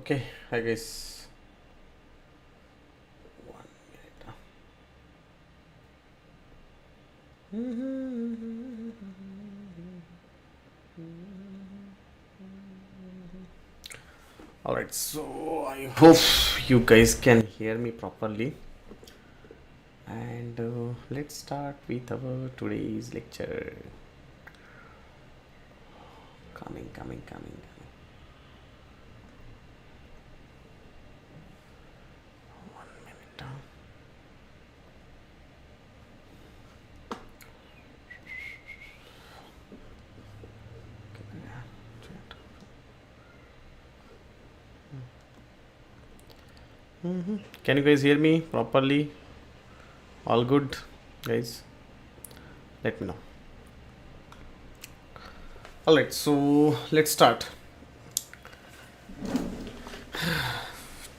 Okay, hi guys. 1 minute. All right, so I hope you guys can hear me properly, and let's start with our today's lecture. Coming. 1 minute. Can you guys hear me properly? All good, guys? Let me know. All right, so let's start.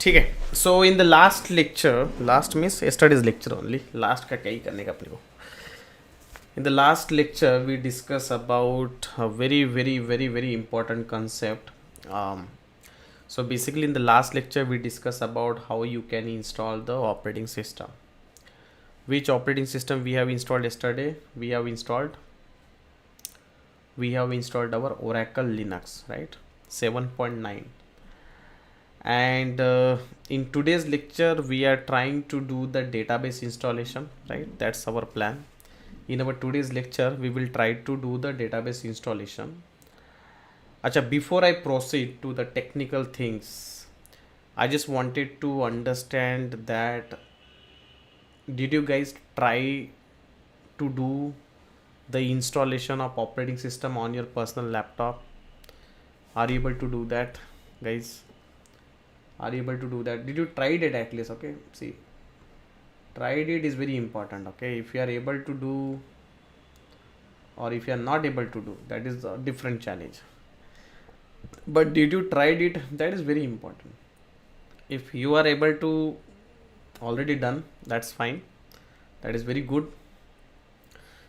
ठीक है. So in the last lecture, last means yesterday's lecture only. Last का क्या ही करने का अपने को. In the last lecture, we discuss about a very important concept. So basically, in the last lecture, we discuss about how you can install the operating system. Which operating system we have installed yesterday? We have installed our Oracle Linux, right? 7.9. And in today's lecture, we are trying to do the database installation, right? That's our plan. In our today's lecture, we will try to do the database installation. Acha, before I proceed to the technical things, I just wanted to understand that did you guys try to do the installation of operating system on your personal laptop? Are you able to do that, guys? Are you able to do that? Did you tried it at least? Okay, see, tried it is very important. Okay, if you are able to do or if you are not able to do, that is a different challenge. But did you tried it? That is very important. If you are able to already done, that's fine. That is very good.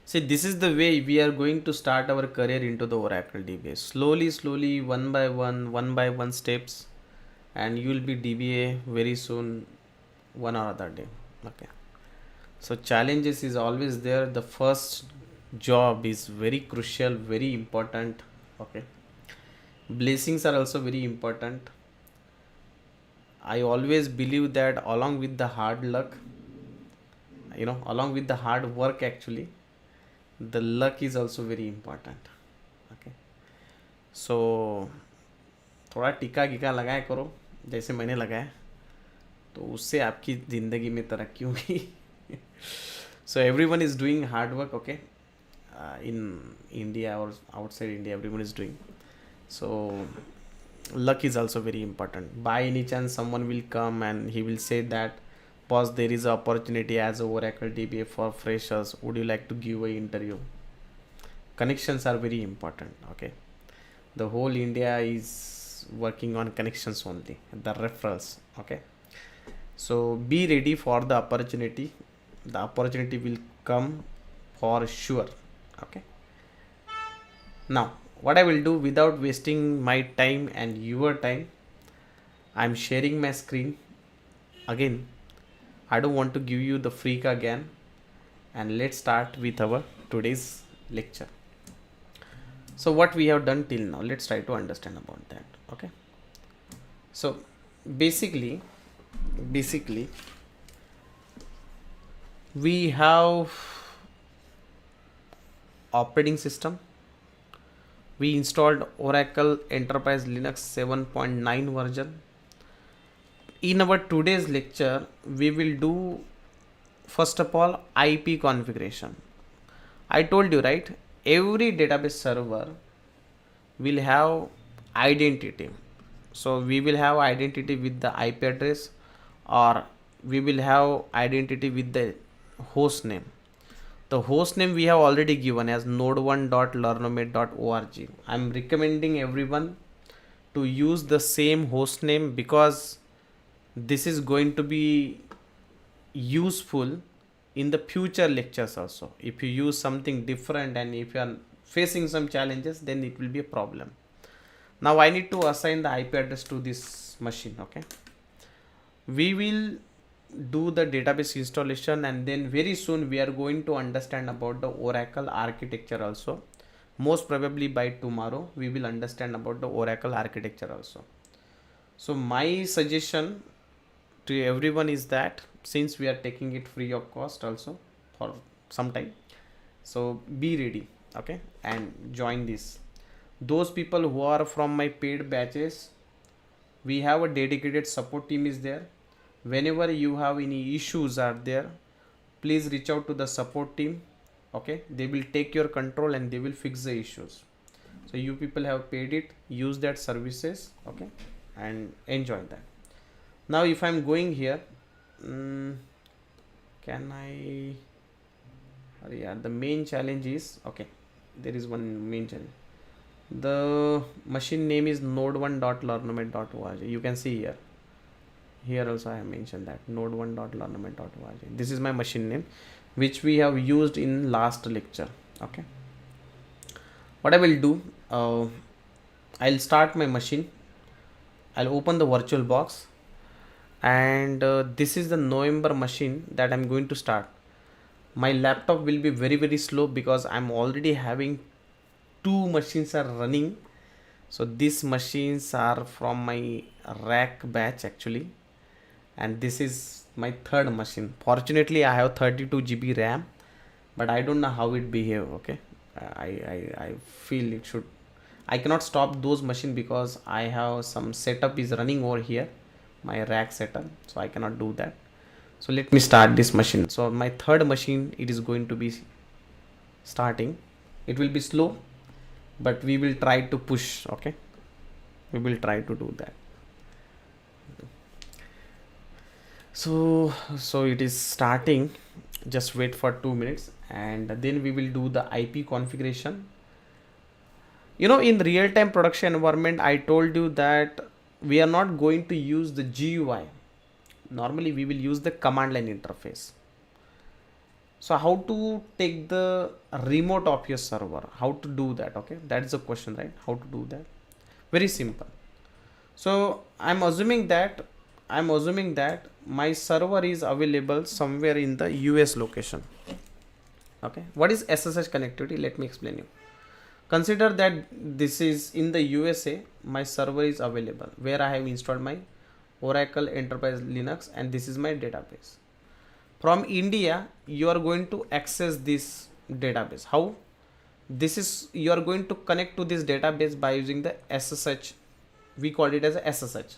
See, this is the way we are going to start our career into the Oracle DBA. Slowly, one by one steps, and you will be DBA very soon, one or other day. Okay. So challenges is always there. The first job is very crucial, very important. Okay. Blessings are also very important. I always believe that along with the hard luck, along with the hard work, actually, the luck is also very important. Okay. So थोड़ा टीका गिका लगाया करो जैसे मैंने लगाया, तो उससे आपकी ज़िंदगी में तरक्की होगी. So everyone is doing hard work, okay, in India or outside India, everyone is doing. So luck is also very important. By any chance someone will come and he will say that, boss, there is an opportunity as a Oracle DBA for freshers, would you like to give an interview? Connections are very important. Okay, the whole India is working on connections only, the referrals. Okay, so be ready for the opportunity. The opportunity will come for sure. Okay, now what I will do without wasting my time and your time, I'm sharing my screen again. I don't want to give you the freak again, and let's start with our today's lecture. So what we have done till now, let's try to understand about that. Okay, so basically we have operating system. We installed Oracle Enterprise Linux 7.9 version. In our today's lecture, we will do first of all IP configuration. I told you, right? Every database server will have identity. So we will have identity with the IP address, or we will have identity with the host name. The host name we have already given as node1.learnomate.org. I am recommending everyone to use the same host name because this is going to be useful in the future lectures also. If you use something different and if you are facing some challenges, then it will be a problem. Now I need to assign the IP address to this machine. Okay, we will do the database installation, and then very soon we are going to understand about the Oracle architecture also. Most probably by tomorrow we will understand about the Oracle architecture also. So my suggestion to everyone is that, since we are taking it free of cost also for some time, so be ready, okay, and join this. Those people who are from my paid batches, we have a dedicated support team is there. Whenever you have any issues are there, please reach out to the support team. Okay, they will take your control and they will fix the issues. So you people have paid it, use that services, okay, and enjoy that. Now if I'm going here, can I, yeah, the main challenge is, okay, there is one main challenge. The machine name is node1.learnomet.org. You can see here also I have mentioned that node1.learnomet.org. This is my machine name, which we have used in last lecture. Okay, what I will do, I'll start my machine, I'll open the virtual box, and this is the November machine that I'm going to start. My laptop will be very slow because I'm already having two machines are running. So these machines are from my rack batch actually, and this is my third machine. Fortunately I have 32 GB RAM, but I don't know how it behave. Okay, I feel it should, I cannot stop those machine because I have some setup is running over here, my rack setup, so I cannot do that. So let me start this machine. So my third machine, it is going to be starting. It will be slow, but we will try to push. Okay, we will try to do that. So it is starting. Just wait for 2 minutes, and then we will do the IP configuration. You know, in real-time production environment, I told you that we are not going to use the GUI. Normally we will use the command line interface. So how to take the remote of your server, how to do that? Okay, that's the question, right? How to do that? Very simple. So I'm assuming that my server is available somewhere in the US location. Okay, what is SSH connectivity? Let me explain you. Consider that this is in the USA, my server is available where I have installed my Oracle Enterprise Linux, and this is my database. From India, you are going to access this database. How? This is, you are going to connect to this database by using the SSH. We call it as a SSH.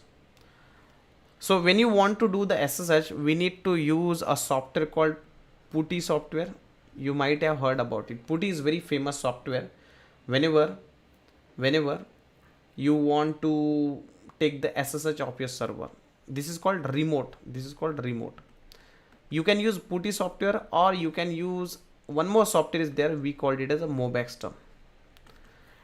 So when you want to do the SSH, we need to use a software called PuTTY software. You might have heard about it. PuTTY is very famous software. Whenever you want to take the SSH of your server, this is called remote. You can use PuTTY software, or you can use one more software is there. We called it as a Mobexter.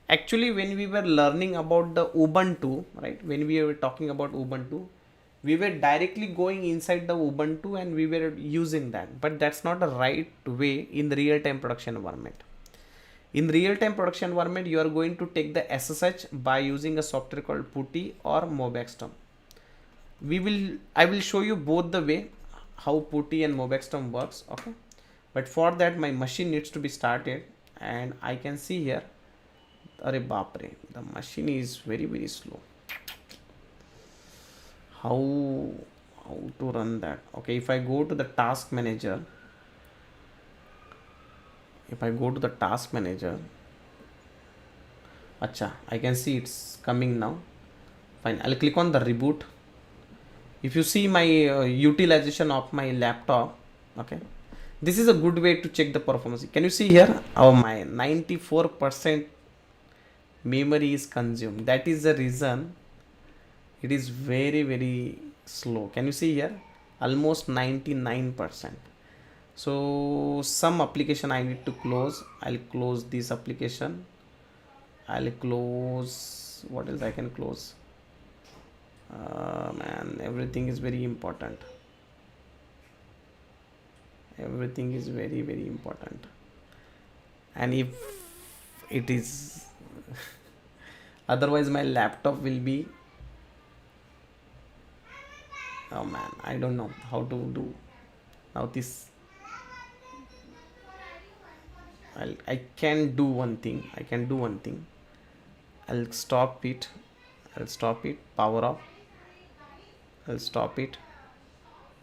Actually, when we were learning about the Ubuntu, right? When we were talking about Ubuntu, we were directly going inside the Ubuntu and we were using that. But that's not the right way in the real-time production environment. In real-time production environment, you are going to take the SSH by using a software called PuTTY or Mobexter. I will show you both the way how PuTTY and Mobexter works. Okay, but for that my machine needs to be started, and I can see here, Are Bapre, the machine is very slow. How to run that? Okay, if I go to the task manager, acha, I can see it's coming now. Fine, I'll click on the reboot. If you see my utilization of my laptop, okay, this is a good way to check the performance. Can you see here? Oh, my 94% memory is consumed. That is the reason it is very slow. Can you see here? Almost 99%. So some application I need to close. I'll close this application. I'll close, what else I can close? Man, everything is very important. Everything is very important. And if it is Otherwise my laptop will be, oh man, I don't know how to do now this. I can do one thing. I'll stop it. Power off. I'll stop it.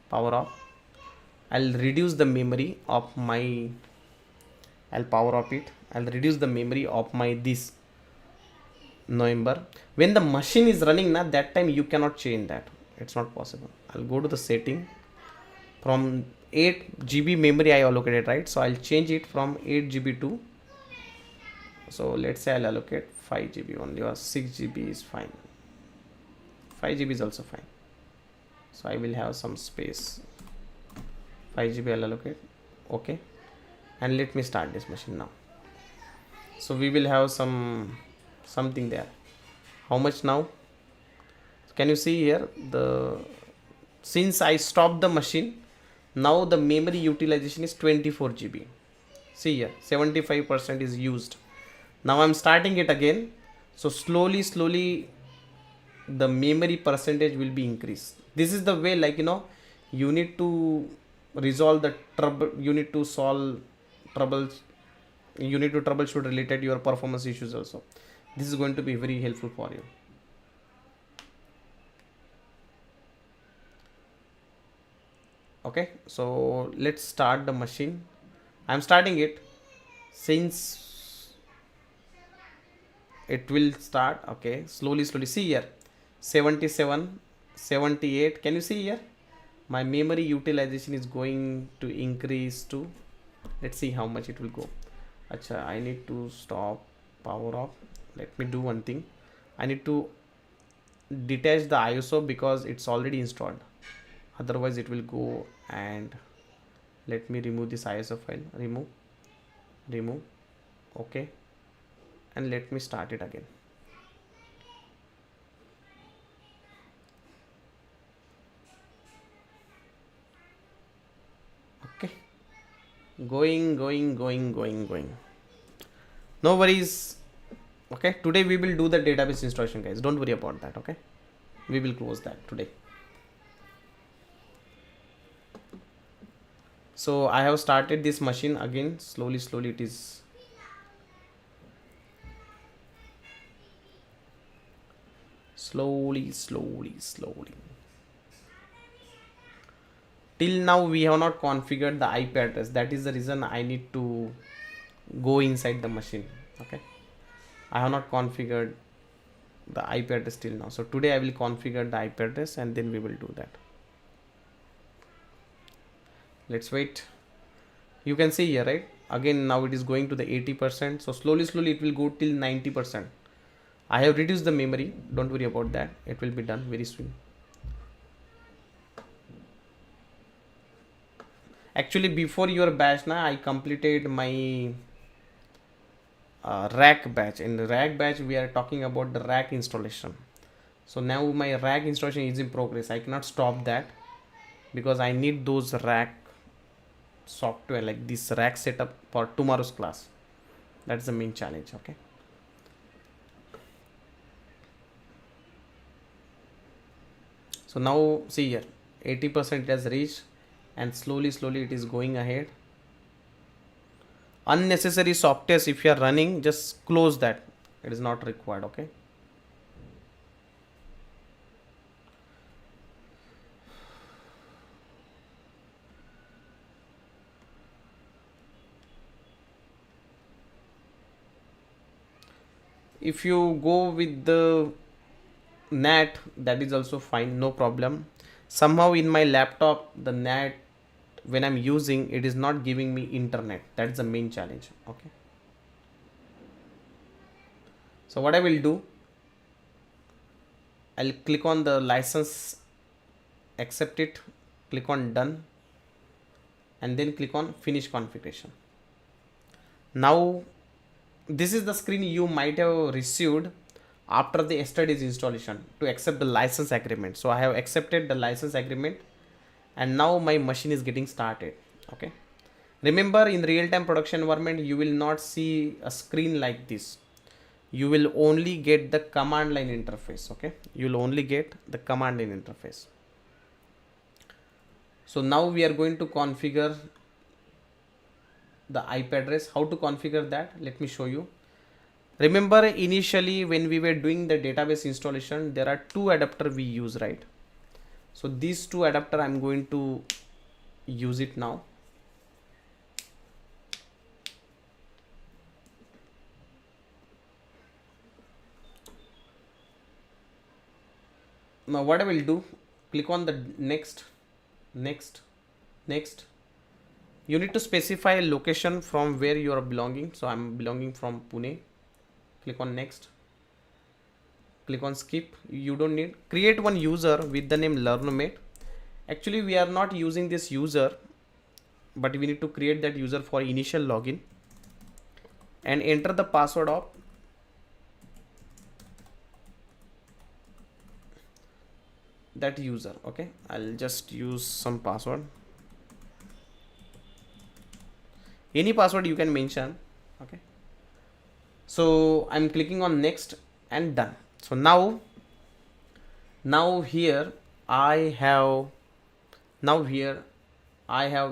Power off. I'll reduce the memory of my. I'll power off it. I'll reduce the memory of my this November. When the machine is running, na, that time you cannot change that. It's not possible. I'll go to the setting. From 8 GB memory I allocated, right? So I'll change it from 8 GB to, so let's say I'll allocate 5 GB only, or 6 GB is fine. 5 GB is also fine. So I will have some space. 5 GB I'll allocate. Okay. And let me start this machine now. So we will have something there. How much now? Can you see here, since I stopped the machine, now the memory utilization is 24 GB. See here, 75% is used. Now I'm starting it again. So slowly the memory percentage will be increased. This is the way, like, you need to resolve the trouble. You need to solve troubles. You need to troubleshoot related your performance issues also. This is going to be very helpful for you. Okay, so let's start the machine. I'm starting it. Since it will start, okay, slowly see here, 77, 78. Can you see here, my memory utilization is going to increase to, let's see how much it will go. Acha, I need to stop, power off. Let me do one thing. I need to detach the ISO because it's already installed. Otherwise it will go, and let me remove this ISO file. Remove. Okay. And let me start it again. Okay. Going. No worries. Okay. Today we will do the database installation, guys. Don't worry about that. Okay. We will close that today. So I have started this machine again. Slowly it is. Slowly. Till now we have not configured the IP address. That is the reason I need to go inside the machine. Okay. I have not configured the IP address till now. So today I will configure the IP address and then we will do that. Let's wait. You can see here, right? Again, now it is going to the 80%. So slowly it will go till 90%. I have reduced the memory. Don't worry about that. It will be done very soon. Actually, before your batch, I completed my rack batch. In the rack batch, we are talking about the rack installation. So now my rack installation is in progress. I cannot stop that because I need those rack software, like this rack setup for tomorrow's class. That's the main challenge. Okay. So now see here, 80% has reached, and slowly it is going ahead. Unnecessary softwares, if you are running, just close that. It is not required. Okay. If you go with the NAT, that is also fine, no problem. Somehow in my laptop, the NAT, when I'm using, it is not giving me internet. That's the main challenge. Okay. So what I will do, I'll click on the license, accept it, click on done, and then click on finish configuration. Now this is the screen you might have received after the yesterday's installation to accept the license agreement. So I have accepted the license agreement, and now my machine is getting started. Okay. Remember, in real-time production environment, you will not see a screen like this. you will only get the command line interface. Okay, you will only get the command line interface. So now we are going to configure the IP address. How to configure that? Let me show you. Remember, initially when we were doing the database installation, there are two adapter we use, right? So these two adapter I'm going to use it now. Now what I will do, click on the next. You need to specify a location from where you are belonging. So I'm belonging from Pune. Click on next. Click on skip. You don't need. Create one user with the name LearnMate. Actually we are not using this user, but we need to create that user for initial login, and enter the password of that user. Okay, I'll just use some password, any password you can mention. Okay, so I'm clicking on next and done. So now here I have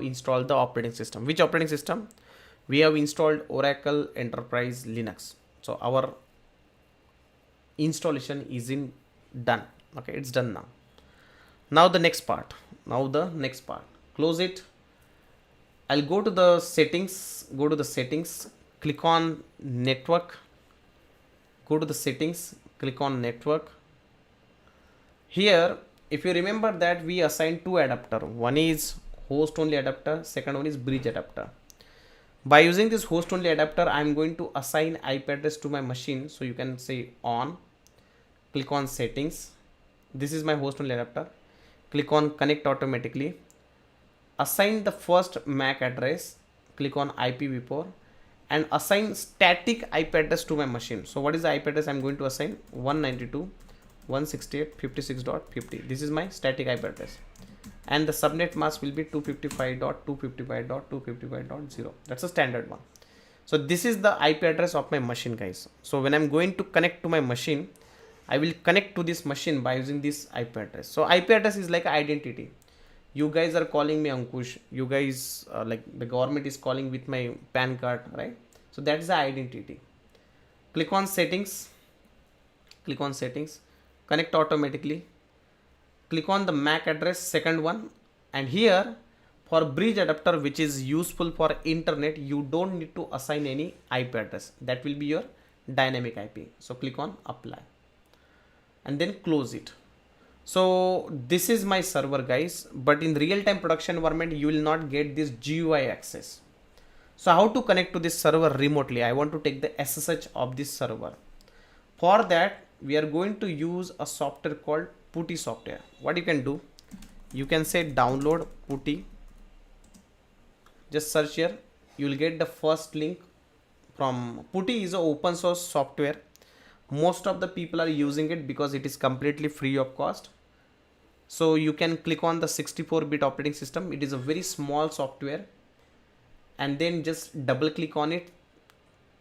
installed the operating system. Which operating system? We have installed Oracle Enterprise Linux. So our installation is done. Okay, it's done now. Now the next part. Close it. I'll go to the settings. Click on network. Go to the settings. Click on network. Here, if you remember that we assigned two adapter. One is host only adapter. Second one is bridge adapter. By using this host only adapter, I'm going to assign IP address to my machine. So you can say on. Click on settings. This is my host only adapter. Click on connect automatically. Assign the first MAC address. Click on IPv4 and assign static IP address to my machine. So what is the IP address I'm going to assign? 192.168.56.50. This is my static IP address, and the subnet mask will be 255.255.255.0. That's a standard one. So this is the IP address of my machine, guys. So when I'm going to connect to my machine, I will connect to this machine by using this IP address. So IP address is like identity. You guys are calling me Ankush. You guys like the government is calling with my PAN card, right? So that is the identity. Click on settings. Connect automatically. Click on the MAC address, second one, and here for bridge adapter, which is useful for internet, you don't need to assign any IP address. That will be your dynamic IP. So click on apply and then close it. So this is my server, guys, but in real-time production environment you will not get this GUI access. So how to connect to this server remotely? I want to take the SSH of this server. For that we are going to use a software called Putty software. What you can do, you can say download Putty. Just search here. You will get the first link from Putty. Is an open source software. Most of the people are using it because it is completely free of cost. So you can click on the 64-bit operating system. It is a very small software, and then just double click on it.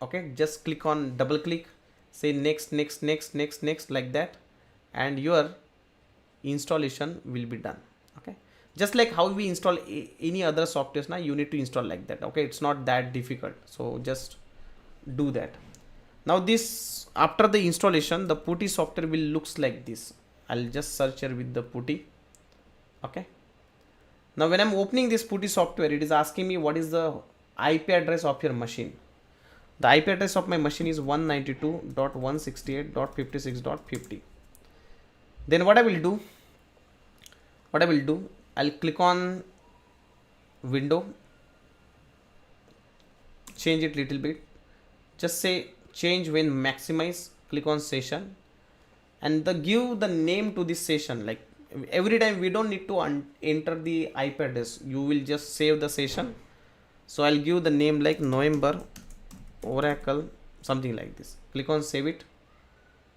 Okay, just click on double click, say next like that, and your installation will be done. Okay, just like how we install any other softwares now, you need to install like that. Okay, it's not that difficult, so just do that. Now this, after the installation, the Putty software will looks like this. I'll just search here with the Putty. Okay, now when I'm opening this Putty software, it is asking me what is the IP address of your machine. The IP address of my machine is 192.168.56.50. Then what I will do, I'll click on window, change it little bit, just say change when maximize, click on session, and give the name to this session. Like every time we don't need to enter the IP address, you will just save the session. So I'll give the name like November Oracle, something like this. Click on save it,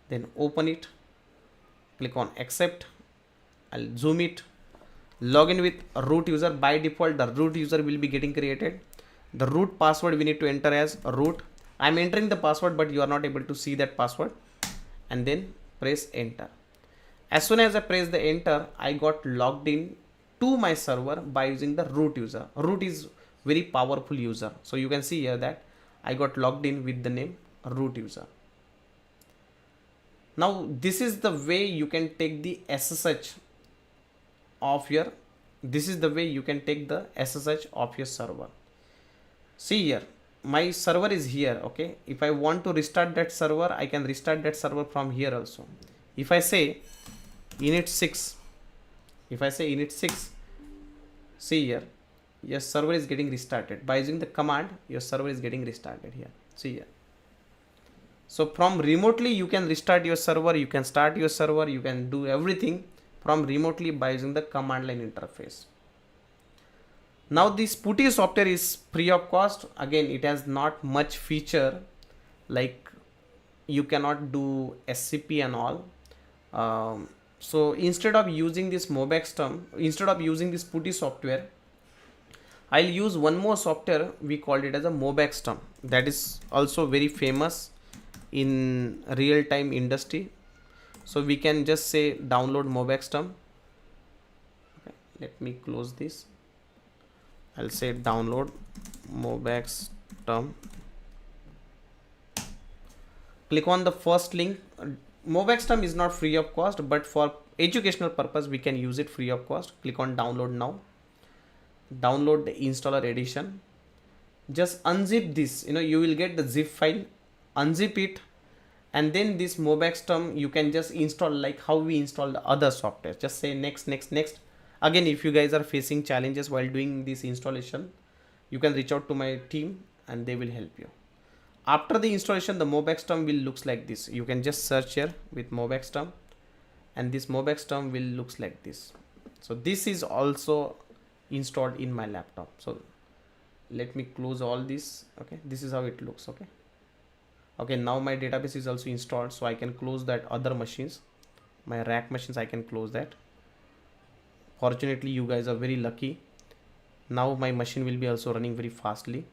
then open it, click on accept. I'll zoom it, login with root user. By default the root user will be getting created. The root password we need to enter as root, I'm entering the password, but you are not able to see that password. And then press enter. As soon as I press the enter, I got logged in to my server by using the root user. Root is very powerful user. So you can see here that I got logged in with the name root user. Now this is the way you can take the SSH of your, this is the way you can take the SSH of your server. See here, my server is here. Okay, if I want to restart that server, I can restart that server from here also. If I say init 6, if I say init 6, see here, your server is getting restarted by using the command. Your server is getting restarted here. See here. So from remotely you can restart your server, you can start your server, you can do everything from remotely by using the command line interface. Now this Putty software is free of cost. Again, it has not much feature, like you cannot do SCP and all. So instead of using this Mobexterm, instead of using this Putty software, I'll use one more software. We called it as a Mobexterm. That is also very famous in real-time industry. So we can just say download Mobexterm. Okay, let me close this. I'll say download Mobexterm. Click on the first link. Mobexterm is not free of cost, but for educational purpose we can use it free of cost. Click on download now. Download the installer edition. Just unzip this, you will get the zip file, unzip it, and then this Mobexterm you can just install like how we install the other software. Just say next, next, next. Again, if you guys are facing challenges while doing this installation, you can reach out to my team and they will help you. After the installation, the Mobexterm will looks like this. You can just search here with Mobexterm, and this Mobexterm will looks like this. So this is also installed in my laptop. So let me close all this. Okay, this is how it looks. Okay, now my database is also installed, so I can close that other machines, my rack machines. I can close that. Fortunately, you guys are very lucky. Now my machine will be also running very fastly,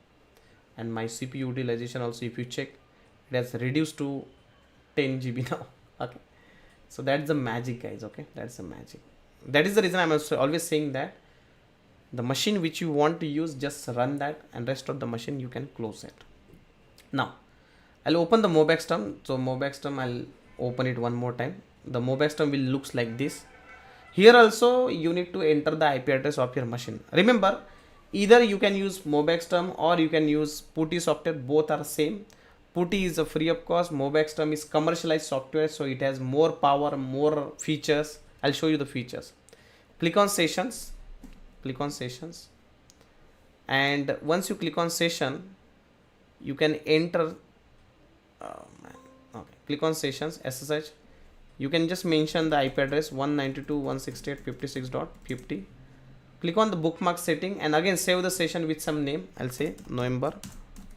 and my CPU utilization also, if you check, it has reduced to 10 GB now. Okay, so that's the magic, guys. Okay, that's the magic. That is the reason I'm also always saying that the machine which you want to use, just run that, and rest of the machine you can close it. Now I'll open the Mobexterm. So Mobexterm, I'll open it one more time. The Mobexterm will looks like this. Here also you need to enter the IP address of your machine. Remember, either you can use Mobexterm or you can use Putty software. Both are same. Putty is a free of cost. Mobexterm is commercialized software, so it has more power, more features. I'll show you the features. Click on sessions. Click on sessions, and once you click on session, you can enter. Okay, click on sessions, SSH. You can just mention the IP address 192.168.56.50. Click on the bookmark setting, and again save the session with some name. I'll say November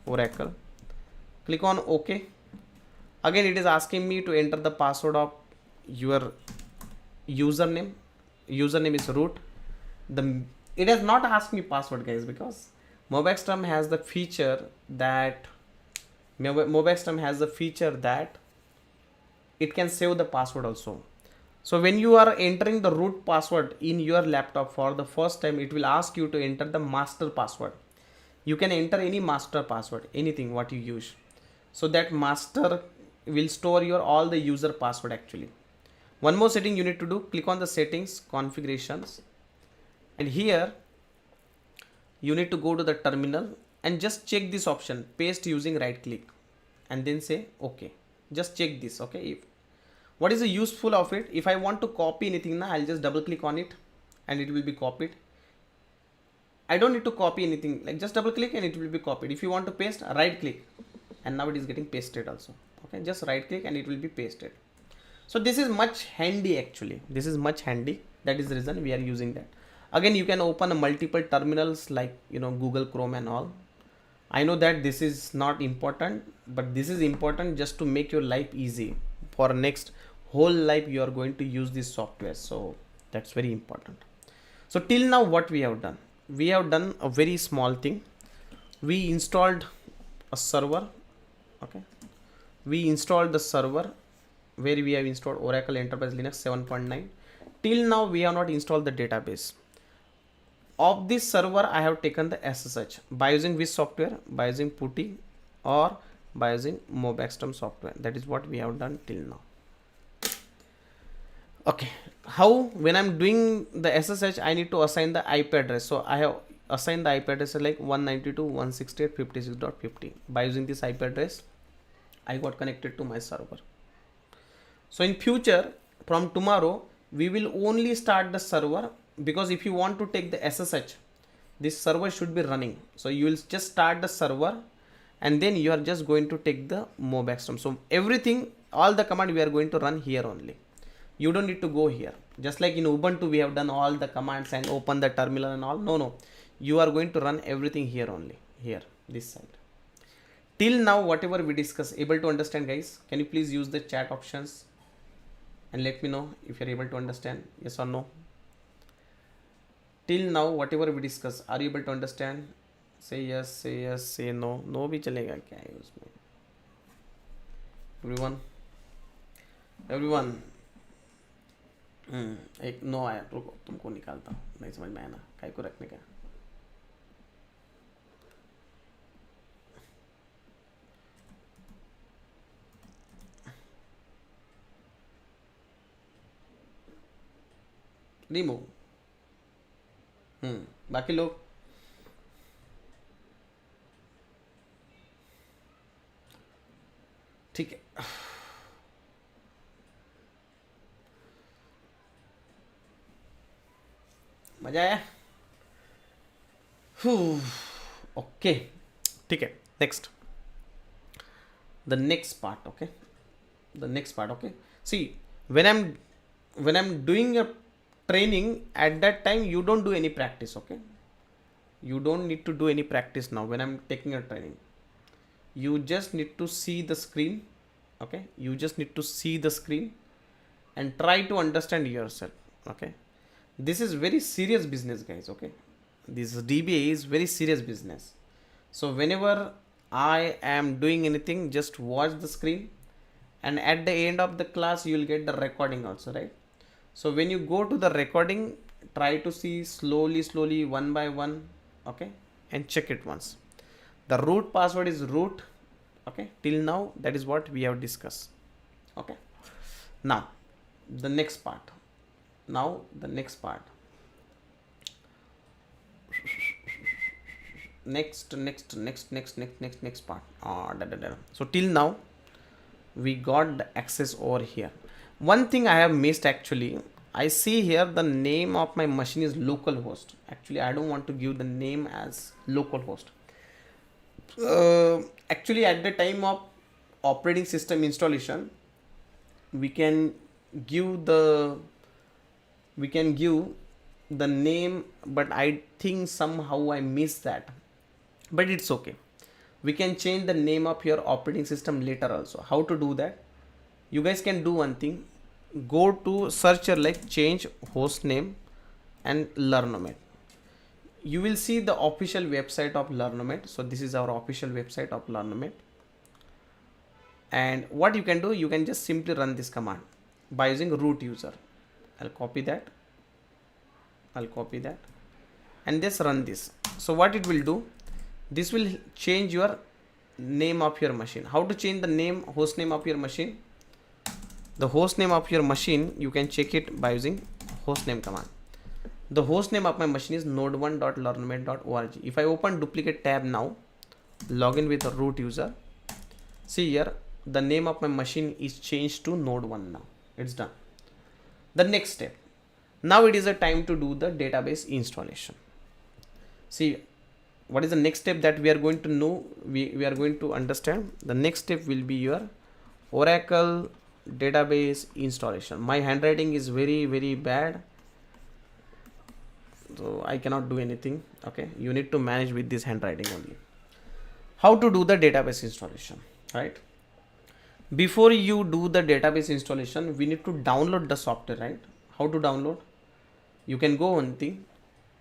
Oracle. Click on OK. Again, it is asking me to enter the password of your username. Username is root. It has not asked me password, guys, because Mobexterm has the feature that it can save the password also. So when you are entering the root password in your laptop for the first time, it will ask you to enter the master password. You can enter any master password, anything what you use. So that master will store your all the user password actually. One more setting you need to do, click on the settings, configurations, and here you need to go to the terminal and just check this option, paste using right click, and then say OK. Just check this. Okay, what is the useful of it? If I want to copy anything now, I'll just double click on it and it will be copied. I don't need to copy anything, like just double click and it will be copied. If you want to paste, right click, and now it is getting pasted also. Okay, just right click and it will be pasted. So this is much handy actually. This is much handy. That is the reason we are using that. Again, you can open a multiple terminals like Google Chrome and all. I know that this is not important, but this is important just to make your life easy. For next whole life you are going to use this software, so that's very important. So till now what we have done? We have done a very small thing. We installed a server Okay, we installed the server where we have installed Oracle Enterprise Linux 7.9. Till now we have not installed the database. Of this server I have taken the SSH by using which software? By using PuTTY or by using Mobexterm software. That is what we have done till now. Okay, how? When I'm doing the SSH, I need to assign the IP address. So I have assigned the IP address like 192.168.56.50. By using this IP address, I got connected to my server. So in future, from tomorrow, we will only start the server, because if you want to take the SSH, this server should be running. So you will just start the server and then you are just going to take the Mobexterm. So everything, all the command we are going to run here only. You don't need to go here. Just like in Ubuntu, we have done all the commands and open the terminal and all. No. You are going to run everything here only. Here, this side. Till now, whatever we discuss, able to understand, guys? Can you please use the chat options and let me know if you're able to understand, yes or no? Till now, whatever we discuss, are you able to understand? Say yes, say no. No भी चलेगा क्या है उसमें? Everyone. एक no आया, रुको तुमको निकालता हूँ, नहीं समझ में आया ना, काय को रखने का. रिमूव. बाकी लोग ठीक है. मजा आया. ओके, ठीक है. Next, the next part. Okay, see, when I'm doing a training, at that time you don't do any practice. Okay, you don't need to do any practice now. When I'm taking a training, you just need to see the screen. Okay, you just need to see the screen and try to understand yourself. Okay, this is very serious business, guys. Okay, this DBA is very serious business. So whenever I am doing anything, just watch the screen, and at the end of the class you will get the recording also, right? So when you go to the recording, try to see slowly one by one. Okay, and check it once. The root password is root. Okay, till now that is what we have discussed. Okay, now the next part. Next part. Next part. So till now we got the access over here. One thing I have missed, actually, I see here the name of my machine is localhost. Actually, I don't want to give the name as localhost. Actually, at the time of operating system installation, we can give the name, but I think somehow I missed that. But it's okay. We can change the name of your operating system later also. How to do that? You guys can do one thing. Go to searcher like change host name and Learnomet. You will see the official website of Learnomet. So this is our official website of Learnomet. And what you can do, you can just simply run this command by using root user. I'll copy that and just run this. So what it will do, this will change your name of your machine. How to change the host name of your machine? The host name of your machine, you can check it by using hostname command. The host name of my machine is node1.learnomet.org. If I open duplicate tab now, login with the root user, see here the name of my machine is changed to node1 now. It's done. The next step. Now it is a time to do the database installation. See, what is the next step that we are going to know? We are going to understand. The next step will be your Oracle database installation. My handwriting is very bad, so I cannot do anything. Okay, you need to manage with this handwriting only. How to do the database installation, right? Before you do the database installation, we need to download the software, right? How to download? You can go one thing,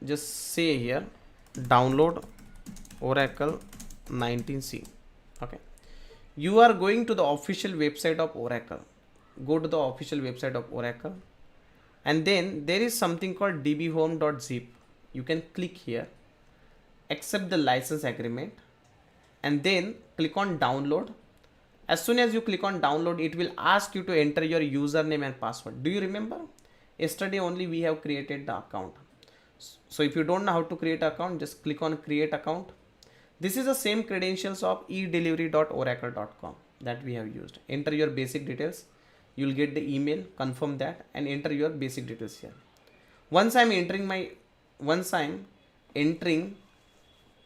just say here download Oracle 19C. Okay, you are going to the official website of Oracle. Go to the official website of Oracle, and then there is something called dbhome.zip. You can click here, accept the license agreement, and then click on download. As soon as you click on download, it will ask you to enter your username and password. Do you remember? Yesterday only we have created the account. So if you don't know how to create an account, just click on create account. This is the same credentials of edelivery.oracle.com that we have used. Enter your basic details. You'll get the email, confirm that, and enter your basic details here. Once I'm entering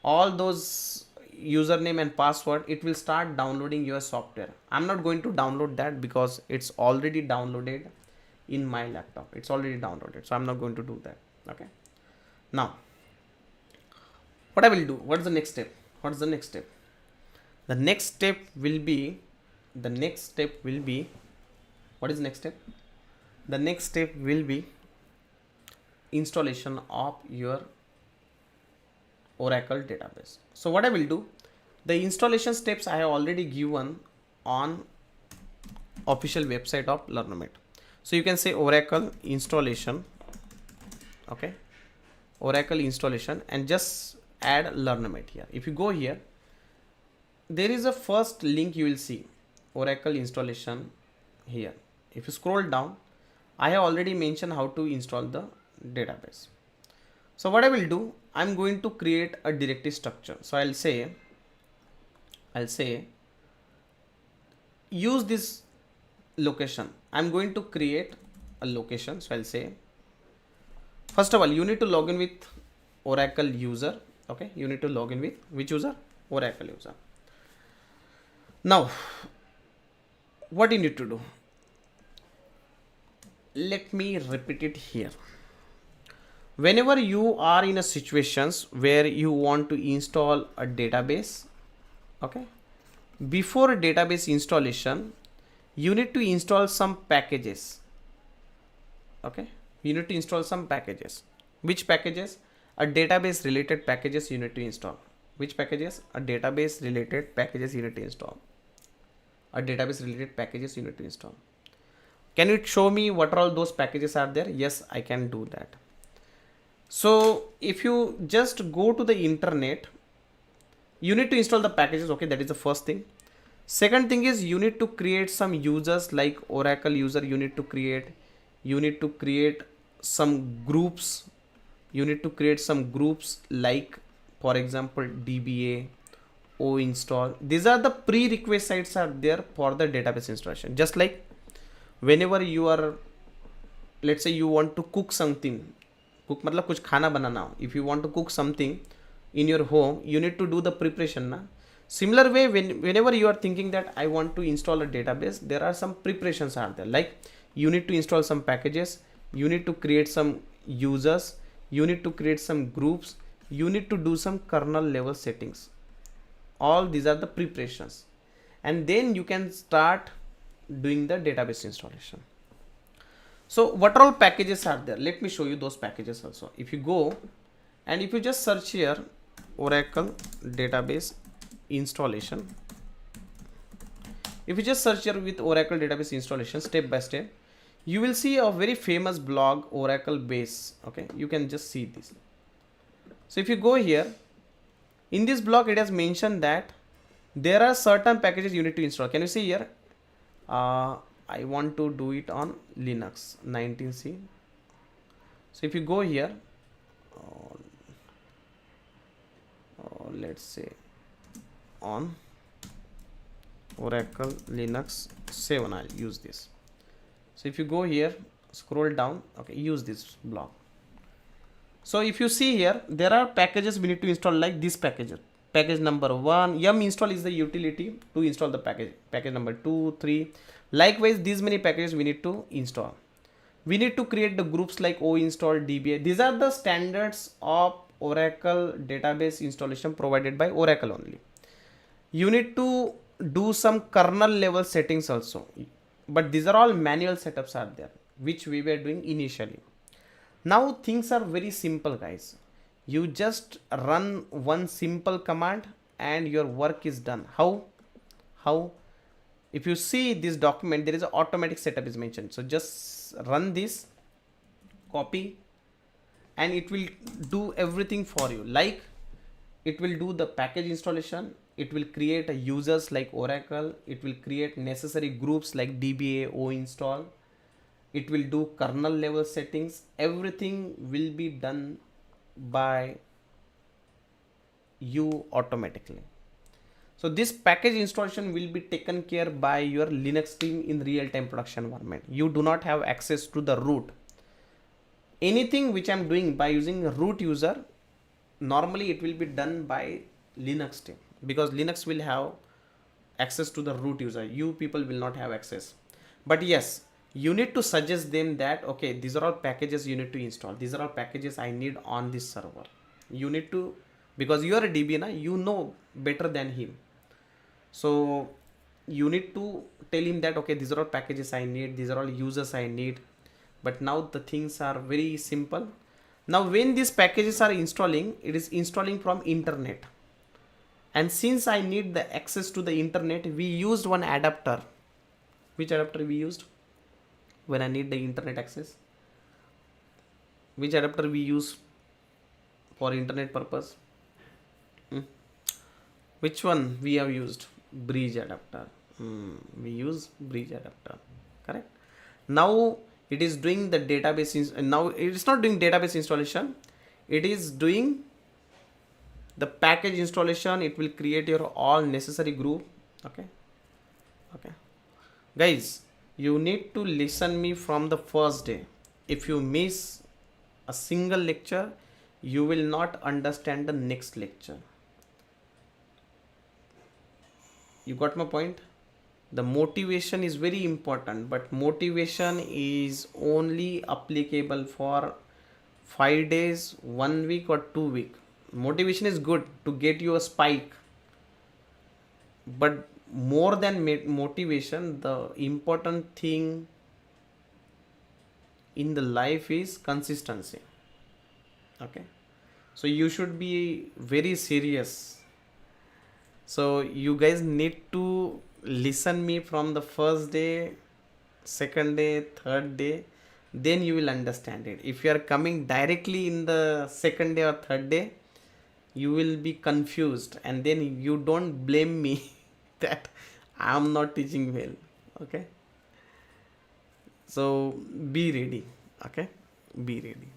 all those username and password, it will start downloading your software. I'm not going to download that because it's already downloaded in my laptop. It's already downloaded, so I'm not going to do that. Okay. Now, what I will do? What is the next step? What is the next step? The next step will be. What is next step? The next step will be installation of your Oracle database. So what I will do, the installation steps I have already given on official website of Learnomet. So you can say Oracle installation, okay, Oracle installation, and just add Learnomet here. If you go here, there is a first link you will see, Oracle installation here. If you scroll down, I have already mentioned how to install the database. So what I will do, I'm going to create a directory structure. So I'll say use this location. I'm going to create a location. So I'll say, first of all, you need to log in with Oracle user. Okay, you need to log in with which user? Oracle user. Now, what you need to do? Let me repeat it here. Whenever you are in a situations where you want to install a database, okay, before a database installation, you need to install some packages. Okay, you need to install some packages. Which packages? A database related packages you need to install. Which packages? A database related packages you need to install. A database related packages you need to install. Can you show me what are all those packages are there? Yes, I can do that. So if you just go to the internet, you need to install the packages. Okay, that is the first thing. Second thing is you need to create some users like Oracle user. You need to create some groups. You need to create some groups like, for example, DBA, O install. These are the prerequisites are there for the database installation. Just like whenever you are, let's say you want to cook something, cook मतलब कुछ खाना बनाना हो. If you want to cook something in your home, you need to do the preparation na. Similar way, whenever you are thinking that I want to install a database, there are some preparations are there. Like you need to install some packages, you need to create some users, you need to create some groups, you need to do some kernel level settings. All these are the preparations, and then you can start doing the database installation. So what all packages are there? Let me show you those packages also. If you go and if you just search here Oracle database installation, if you just search here with Oracle database installation step by step, you will see a very famous blog, Oracle base. Okay, you can just see this. So if you go here, in this blog it has mentioned that there are certain packages you need to install. Can you see here? I want to do it on Linux 19C. So if you go here, let's say on Oracle Linux 7, I'll use this. So if you go here, scroll down, okay, use this block. So if you see here, there are packages we need to install like this package. Package number 1, yum install is the utility to install the package. Package number 2, 3. Likewise, these many packages we need to install. We need to create the groups like O install, DBA. These are the standards of Oracle database installation provided by Oracle only. You need to do some kernel level settings also. But these are all manual setups are there, which we were doing initially. Now things are very simple, guys. You just run one simple command and your work is done. How? if you see this document, there is an automatic setup is mentioned. So just run this, copy, and it will do everything for you. Like it will do the package installation, it will create a users like Oracle, it will create necessary groups like DBA o install, it will do kernel level settings. Everything will be done by you automatically. So this package installation will be taken care by your Linux team in real-time production environment. You do not have access to the root. Anything which I'm doing by using root user, normally it will be done by Linux team, because Linux will have access to the root user. You people will not have access. But yes, you need to suggest them that, okay, these are all packages you need to install. These are all packages I need on this server. You need to, because you are a DB, na, you know better than him. So you need to tell him that, okay, these are all packages I need, these are all users I need. But now the things are very simple. Now when these packages are installing, it is installing from internet. And since I need the access to the internet, we used one adapter. Which adapter we used when I need the internet access? Which adapter we use for internet purpose? Which one we have used? Bridge adapter. We use bridge adapter, correct? Now it is doing the database. Now it is not doing database installation. It is doing the package installation. It will create your all necessary group. Okay. Guys, you need to listen me from the first day. If you miss a single lecture, you will not understand the next lecture. You got my point? The motivation is very important, but motivation is only applicable for 5 days, 1 week or 2 weeks. Motivation is good to get you a spike, but more than motivation, the important thing in the life is consistency. Okay, so you should be very serious. So you guys need to listen me from the first day, second day, third day, then you will understand it. If you are coming directly in the second day or third day, you will be confused, and then you don't blame me that I am not teaching well. Okay, so be ready. Okay, be ready.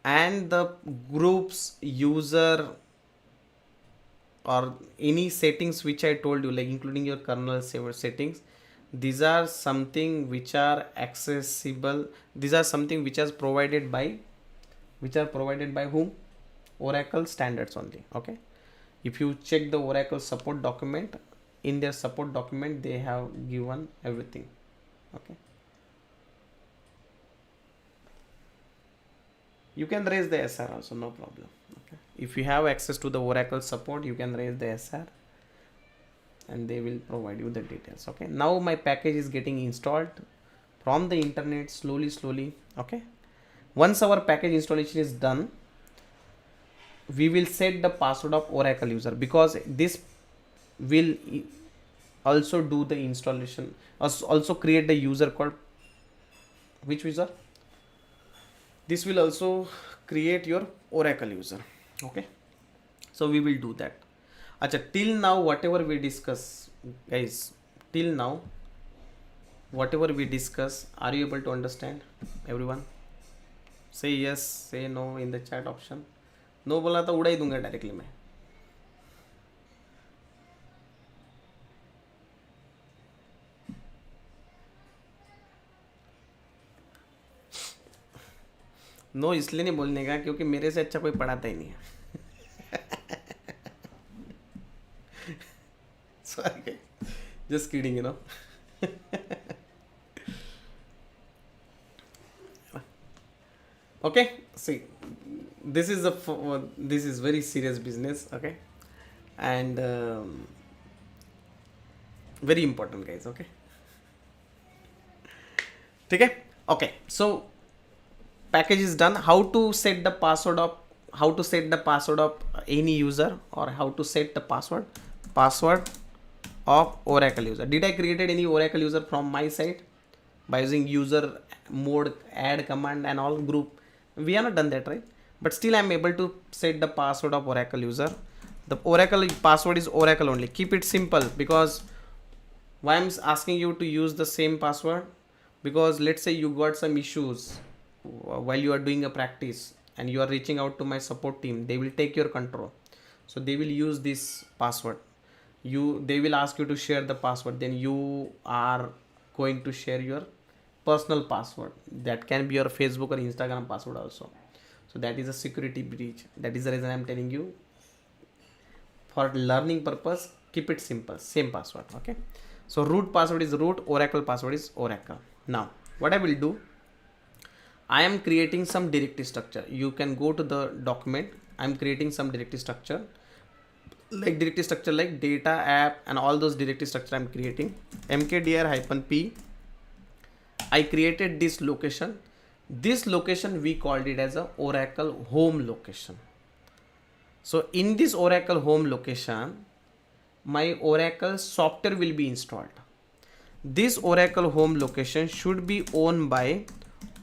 And the groups, user, or any settings which I told you, like including your kernel server settings, these are something which are accessible. These are something which are provided by whom? Oracle standards only. Okay, if you check the Oracle support document, in their support document they have given everything. Okay, you can raise the SR also, no problem. Okay, if you have access to the Oracle support, you can raise the SR and they will provide you the details. Okay, now my package is getting installed from the internet slowly. Okay, once our package installation is done, we will set the password of Oracle user, because this will also do the installation, also create the user called which user. This will also create your Oracle user. Okay, so we will do that. Acha, till now whatever we discuss, guys, till now whatever we discuss, are you able to understand? Everyone say yes, say no in the chat option. No बोला तो उड़ा ही दूंगा directly मैं. No इसलिए नहीं बोलने का क्योंकि मेरे से अच्छा कोई पढ़ाता ही नहीं है. Sorry, just kidding, you know. Okay, see, this is this is very serious business. Okay, and very important, guys. Okay, ठीक है. Okay, so package is done. How to set the password of any user, or how to set the password of Oracle user. Did I created any Oracle user from my side by using user mode add command and all group? We have not done that, right? But still I'm able to set the password of Oracle user. The Oracle password is Oracle only. Keep it simple, because why I'm asking you to use the same password, because let's say you got some issues while you are doing a practice and you are reaching out to my support team. They will take your control, so they will use this password. They will ask you to share the password, then you are going to share your personal password. That can be your Facebook or Instagram password also. So that is a security breach. That is the reason I'm telling you, for learning purpose, keep it simple, same password. Okay, so root password is root, Oracle password is Oracle. Now what I will do, I am creating some directory structure. You can go to the document. I'm creating some directory structure, like data app and all those directory structure I'm creating. mkdir-p. I created this location. This location we called it as a Oracle home location. So in this Oracle home location, my Oracle software will be installed. This Oracle home location should be owned by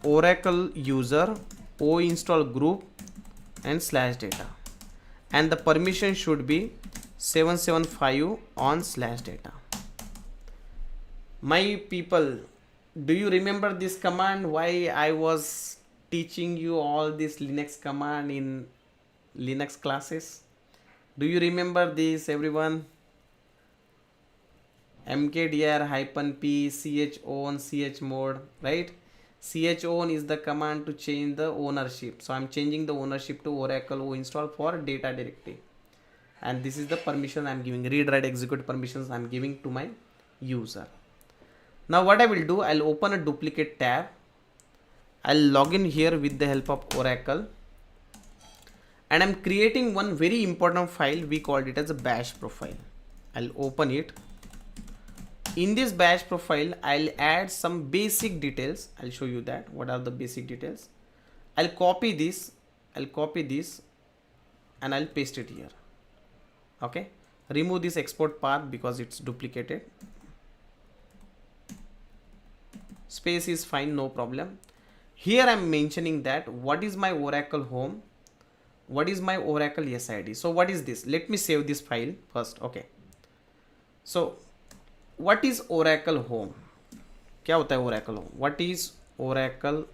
Oracle user, o install group and /data, and the permission should be 775 on /data. My people, do you remember this command? Why I was teaching you all this Linux command in Linux classes? Do you remember this, everyone? mkdir-p chown chmod, right? chown is the command to change the ownership. So I'm changing the ownership to Oracle o install for data directory, and this is the permission I'm giving, read write execute permissions I'm giving to my user. Now what I will do, I'll open a duplicate tab. I'll log in here with the help of Oracle, and I'm creating one very important file. We called it as a bash profile. I'll open it. In this bash profile, I'll add some basic details. I'll show you that what are the basic details. I'll copy this and I'll paste it here. Okay, remove this export path because it's duplicated. Space is fine, no problem. Here I'm mentioning that what is my Oracle home, what is my Oracle SID. So what is this? Let me save this file first. Okay, so what is Oracle home? क्या होता है Oracle home? What is Oracle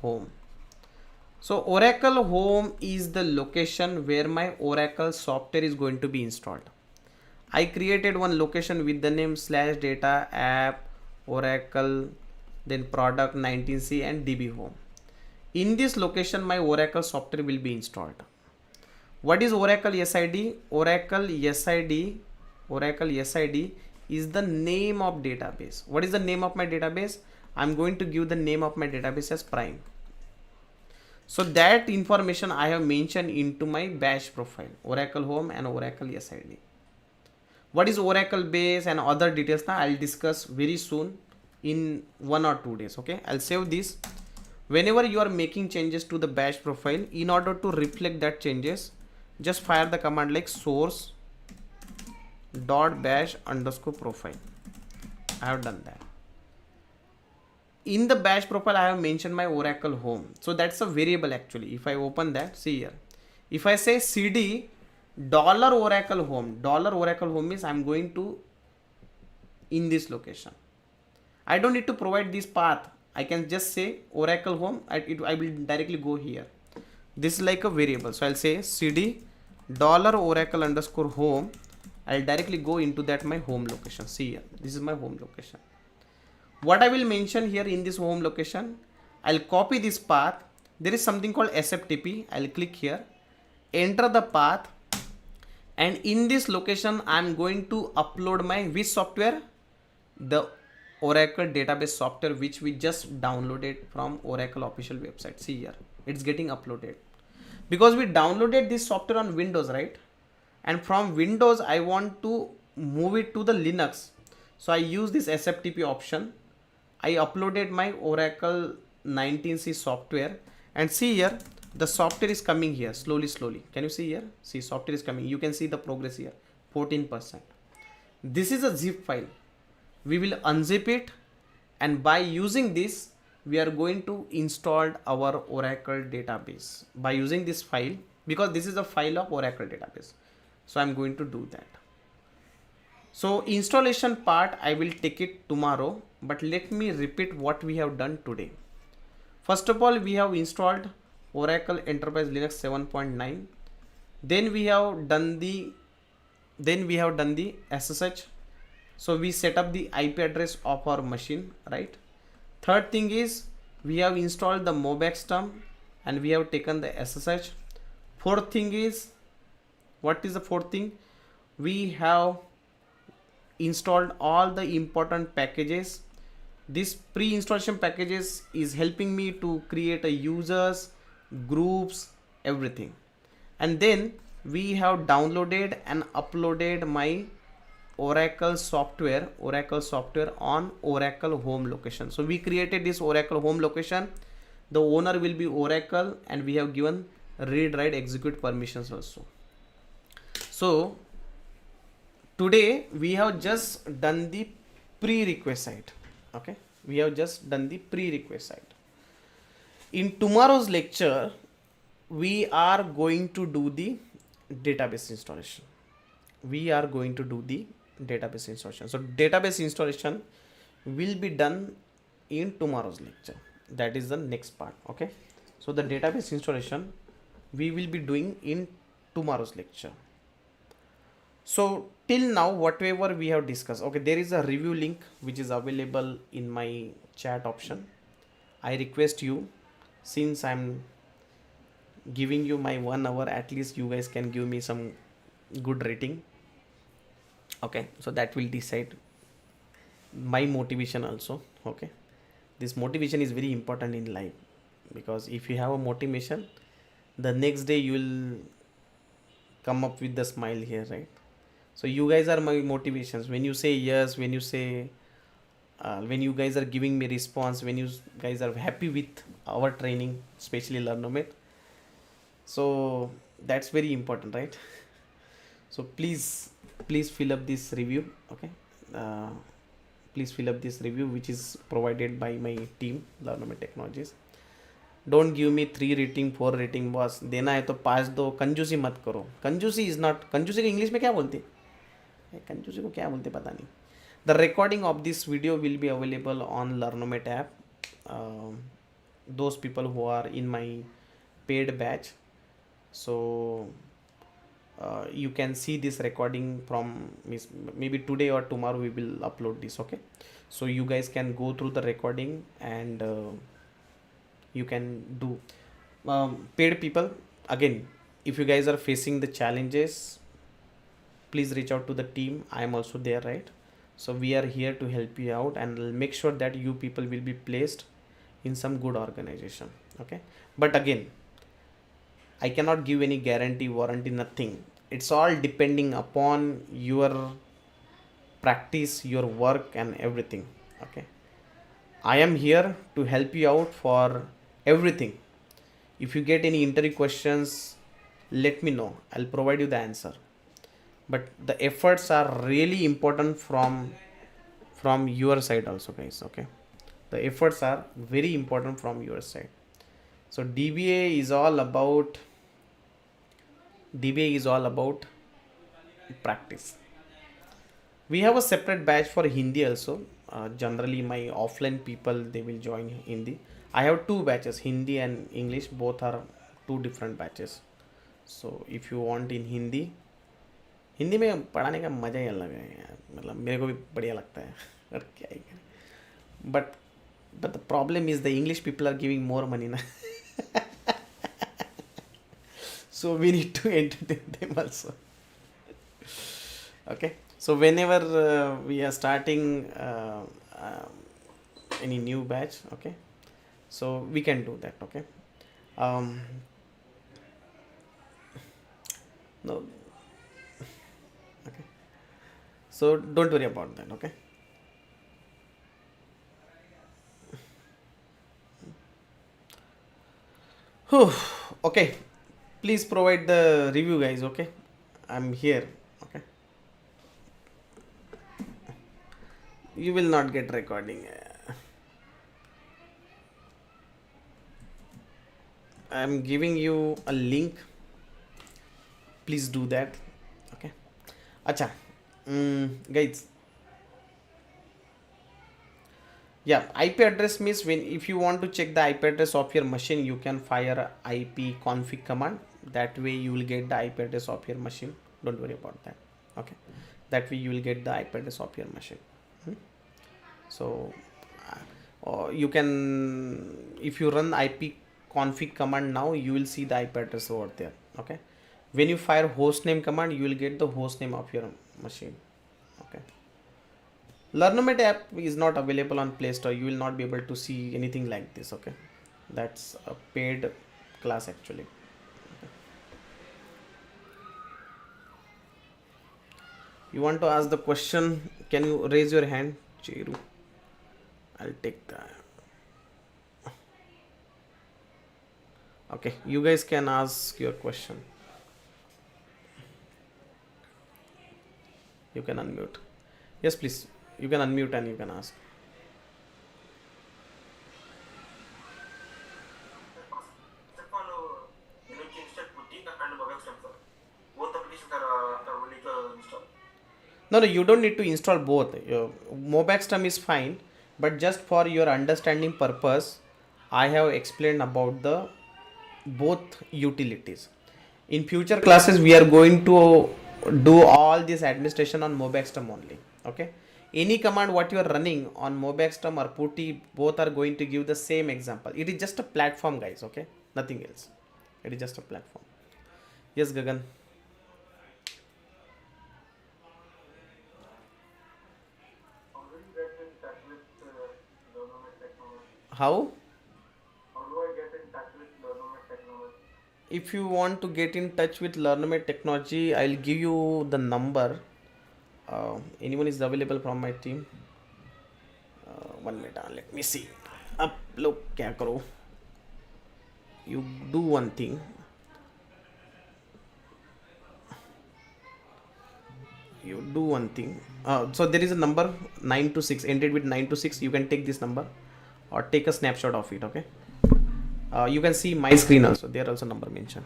home? So Oracle home is the location where my Oracle software is going to be installed. I created one location with the name /data app Oracle, then product 19c and DB home. In this location my Oracle software will be installed. What is Oracle SID? Oracle SID is the name of database. What is the name of my database? I'm going to give the name of my database as prime. So that information I have mentioned into my bash profile, Oracle home and Oracle SID. What is Oracle base and other details now I'll discuss very soon in 1 or 2 days. Okay, I'll save this. Whenever you are making changes to the bash profile, in order to reflect that changes, just fire the command like source .bash_profile. I have done that. In the bash profile I have mentioned my Oracle home, so that's a variable actually. If I open that, see here, if I say cd $Oracle home means I'm going to in this location. I don't need to provide this path. I can just say Oracle home. I will directly go here. This is like a variable, so I'll say cd $Oracle_home. I'll directly go into that my home location. See here, this is my home location. What I will mention here in this home location, I'll copy this path. There is something called SFTP. I'll click here, enter the path, and in this location I'm going to upload my which software? The Oracle database software which we just downloaded from Oracle official website. See here, it's getting uploaded because we downloaded this software on Windows, right? And from Windows I want to move it to the Linux, so I use this SFTP option. I uploaded my Oracle 19C software, and see here the software is coming here slowly. Can you see here? See, software is coming. You can see the progress here, 14%. This is a zip file. We will unzip it, and by using this we are going to install our Oracle database by using this file, because this is a file of Oracle database. So I'm going to do that. So installation part I will take it tomorrow, but let me repeat what we have done today. First of all, we have installed Oracle Enterprise Linux 7.9. Then we have done the SSH. So we set up the IP address of our machine, right? Third thing is we have installed the Mobex term and we have taken the SSH. Fourth thing is, what is the fourth thing? We have installed all the important packages. This pre-installation packages is helping me to create a users, groups, everything. And then we have downloaded and uploaded my Oracle software on Oracle home location. So we created this Oracle home location. The owner will be Oracle, and we have given read, write, execute permissions also. So today we have just done the prerequisite side. Okay, we have just done the prerequisite side. In tomorrow's lecture we are going to do the database installation. So database installation will be done in tomorrow's lecture. That is the next part. Okay, so the database installation we will be doing in tomorrow's lecture. So till now whatever we have discussed, okay, there is a review link which is available in my chat option. I request you, since I'm giving you my 1 hour, at least you guys can give me some good rating. Okay, so that will decide my motivation also. Okay, this motivation is very important in life, because if you have a motivation, the next day you will come up with the smile here, right? So you guys are my motivations. When you say yes, when you say when you guys are giving me response, when you guys are happy with our training, especially Learnomate, so that's very important, right? So please fill up this review. Okay, please fill up this review which is provided by my team Learnomate Technologies. Don't give me 3 rating 4 rating, boss देना है तो 5 दो. कंजूसी मत करो. कंजूसी is not, कंजूसी को इंग्लिश में क्या बोलते हैं? कंजूसी को क्या बोलते पता नहीं. The recording of this video will be available on Learnomate app. Those people who are in my paid batch, so you can see this recording from maybe today or tomorrow we will upload this. Okay, so you guys can go through the recording and you can do. Paid people, again, if you guys are facing the challenges, please reach out to the team. I am also there, right? So we are here to help you out and make sure that you people will be placed in some good organization. Okay, but again, I cannot give any guarantee, warranty, nothing. It's all depending upon your practice, your work and everything. Okay, I am here to help you out for everything. If you get any interview questions, let me know. I'll provide you the answer. But the efforts are really important from your side also, guys. Okay, the efforts are very important from your side. So DBA is all about practice. We have a separate batch for Hindi also. Generally my offline people, they will join Hindi. I have 2 batches, Hindi and English. Both are 2 different batches. So if you want in Hindi में पढ़ाने का मज़ा ही अलग है यार. मतलब मेरे को भी बढ़िया लगता है, और क्या ही करें. But the problem is the English people are giving more money ना. So we need to entertain them also. Okay, so whenever we are starting any new batch, okay, so we can do that. Okay, no, okay, so don't worry about that. Okay, Whew. Okay, please provide the review, guys. Okay, I'm here. Okay, you will not get recording. I'm giving you a link. Please do that. Okay. Acha. Guys. Yeah, IP address means when if you want to check the IP address of your machine, you can fire IP config command. That way you will get the IP address of your machine. Don't worry about that. Okay. That way you will get the IP address of your machine. So you can, if you run IP config command now, you will see the IP address over there. Okay. When you fire hostname command, you will get the hostname of your machine. Okay. Learnomet app is not available on Play Store. You will not be able to see anything like this. Okay, that's a paid class actually. Okay. You want to ask the question? Can you raise your hand, Chiru? I'll take that. Okay, you guys can ask your question. You can unmute. Yes, please. You can unmute and you can ask. No, you don't need to install both. Your Mobaxterm is fine, but just for your understanding purpose, I have explained about the both utilities. In future classes, we are going to do all this administration on Mobaxterm only. Okay. Any command what you are running on Mobaxterm or Putty, both are going to give the same example. It is just a platform, guys. Okay, nothing else. It is just a platform. Yes, Gagan. How? If you want to get in touch with Learnomet technology, I'll give you the number. Anyone is available from my team? 1 minute. Let me see. Up, look, क्या करो? You do one thing. So there is a number 926 ended with 926. You can take this number or take a snapshot of it. Okay. You can see my screen also. There also number mentioned.